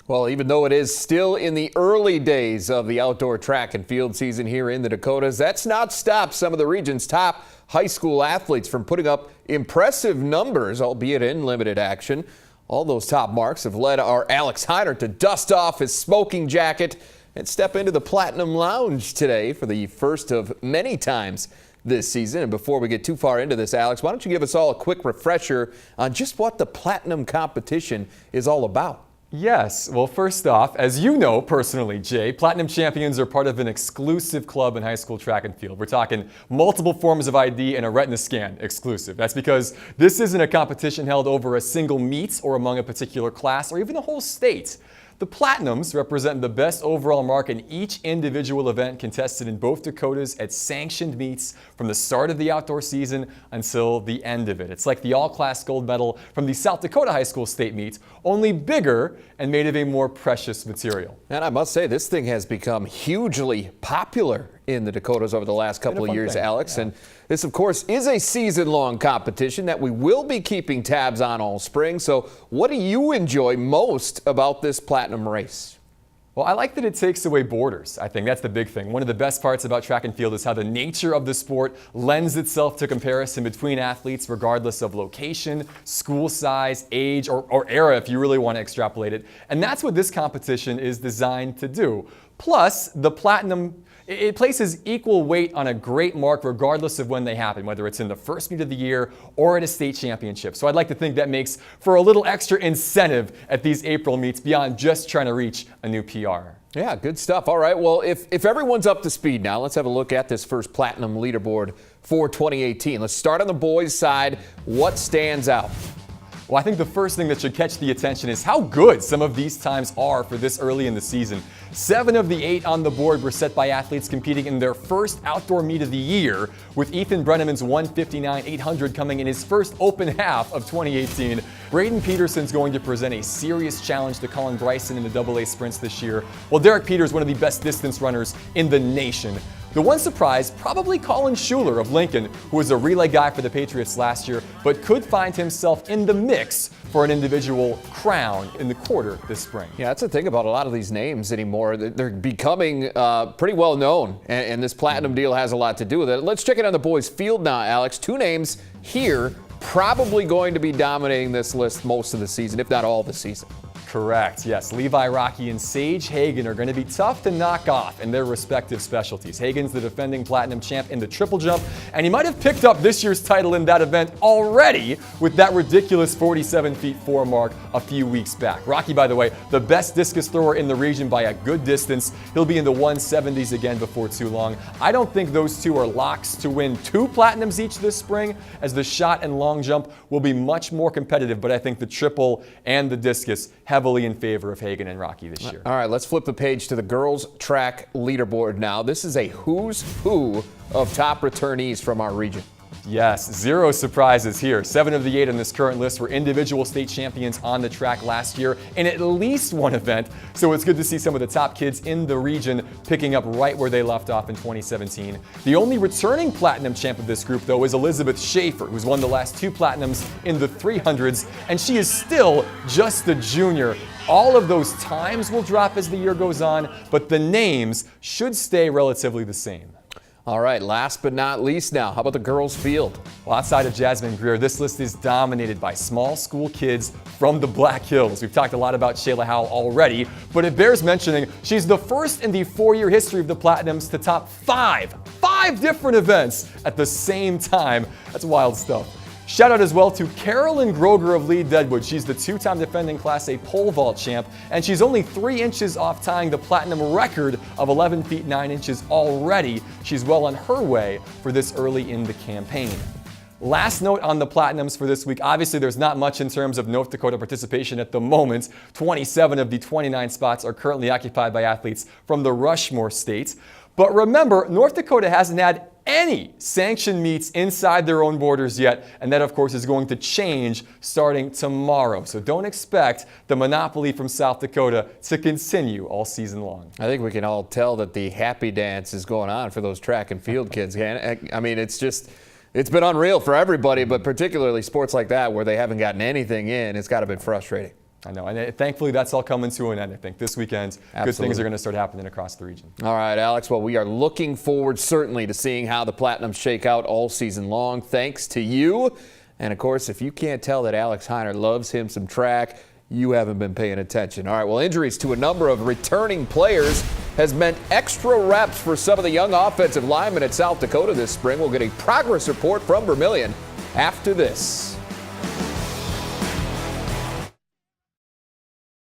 Well, even though it is still in the early days of the outdoor track and field season here in the Dakotas, that's not stopped some of the region's top high school athletes from putting up impressive numbers, albeit in limited action. All those top marks have led our Alex Heinert to dust off his smoking jacket and step into the Platinum Lounge today for the first of many times this season. And before we get too far into this, Alex, why don't you give us all a quick refresher on just what the Platinum competition is all about? Yes. Well, first off, as you know personally, Jay, Platinum Champions are part of an exclusive club in high school track and field. We're talking multiple forms of ID and a retina scan exclusive. That's because this isn't a competition held over a single meet or among a particular class or even a whole state. The Platinums represent the best overall mark in each individual event contested in both Dakotas at sanctioned meets from the start of the outdoor season until the end of it. It's like the all-class gold medal from the South Dakota High School state meet, only bigger and made of a more precious material. And I must say, this thing has become hugely popular in the Dakotas over the last couple of years, Alex. Yeah. And this, of course, is a season-long competition that we will be keeping tabs on all spring. So what do you enjoy most about this Platinum race? Well, I like that it takes away borders. I think that's the big thing. One of the best parts about track and field is how the nature of the sport lends itself to comparison between athletes regardless of location, school size, age, or era if you really want to extrapolate it. And that's what this competition is designed to do. Plus, the Platinum, it places equal weight on a great mark regardless of when they happen, whether it's in the first meet of the year or at a state championship. So I'd like to think that makes for a little extra incentive at these April meets beyond just trying to reach a new PR. Yeah, good stuff. All right, well, if everyone's up to speed now, let's have a look at this first Platinum leaderboard for 2018. Let's start on the boys' side. What stands out? Well, I think the first thing that should catch the attention is how good some of these times are for this early in the season. 7 of the 8 on the board were set by athletes competing in their first outdoor meet of the year, with Ethan Brenneman's 1:59.800 coming in his first open half of 2018. Braden Peterson's going to present a serious challenge to Colin Bryson in the AA sprints this year, while Derek Peters, one of the best distance runners in the nation. The one surprise, probably Colin Schuler of Lincoln, who was a relay guy for the Patriots last year, but could find himself in the mix for an individual crown in the quarter this spring. Yeah, that's the thing about a lot of these names anymore. They're becoming pretty well known, and this Platinum deal has a lot to do with it. Let's check it on the boys' field now, Alex. 2 names here probably going to be dominating this list most of the season, if not all the season. Correct, yes. Levi Rocky and Sage Hagen are going to be tough to knock off in their respective specialties. Hagen's the defending Platinum champ in the triple jump, and he might have picked up this year's title in that event already with that ridiculous 47 feet 4 mark a few weeks back. Rocky, by the way, the best discus thrower in the region by a good distance. He'll be in the 170s again before too long. I don't think those two are locks to win 2 Platinums each this spring, as the shot and long jump will be much more competitive, but I think the triple and the discus heavily in favor of Hagen and Rocky this year. All right, let's flip the page to the girls' track leaderboard now. This is a who's who of top returnees from our region. Yes, 0 surprises here. 7 of the 8 on this current list were individual state champions on the track last year in at least one event. So it's good to see some of the top kids in the region picking up right where they left off in 2017. The only returning Platinum champ of this group, though, is Elizabeth Schaefer, who's won the last 2 Platinums in the 300s, and she is still just a junior. All of those times will drop as the year goes on, but the names should stay relatively the same. All right, last but not least now, how about the girls' field? Well, outside of Jasmine Greer, this list is dominated by small school kids from the Black Hills. We've talked a lot about Shayla Howell already, but it bears mentioning she's the first in the 4-year history of the Platinums to top 5 different events at the same time. That's wild stuff. Shout out as well to Carolyn Groger of Lee Deadwood. She's the 2-time defending Class A pole vault champ, and she's only 3 inches off tying the Platinum record of 11 feet 9 inches already. She's well on her way for this early in the campaign. Last note on the Platinums for this week. Obviously, there's not much in terms of North Dakota participation at the moment. 27 of the 29 spots are currently occupied by athletes from the Rushmore states. But remember, North Dakota hasn't had any sanctioned meets inside their own borders yet, and that of course is going to change starting tomorrow. So don't expect the monopoly from South Dakota to continue all season long. I think we can all tell that the happy dance is going on for those track and field kids. I mean, it's been unreal for everybody, but particularly sports like that where they haven't gotten anything in, it's got to be frustrating. I know, and thankfully that's all coming to an end. I think this weekend, good things are going to start happening across the region. All right, Alex. Well, we are looking forward certainly to seeing how the Platinums shake out all season long. Thanks to you. And of course, if you can't tell that Alex Heinert loves him some track, you haven't been paying attention. All right, well, injuries to a number of returning players has meant extra reps for some of the young offensive linemen at South Dakota this spring. We'll get a progress report from Vermillion after this.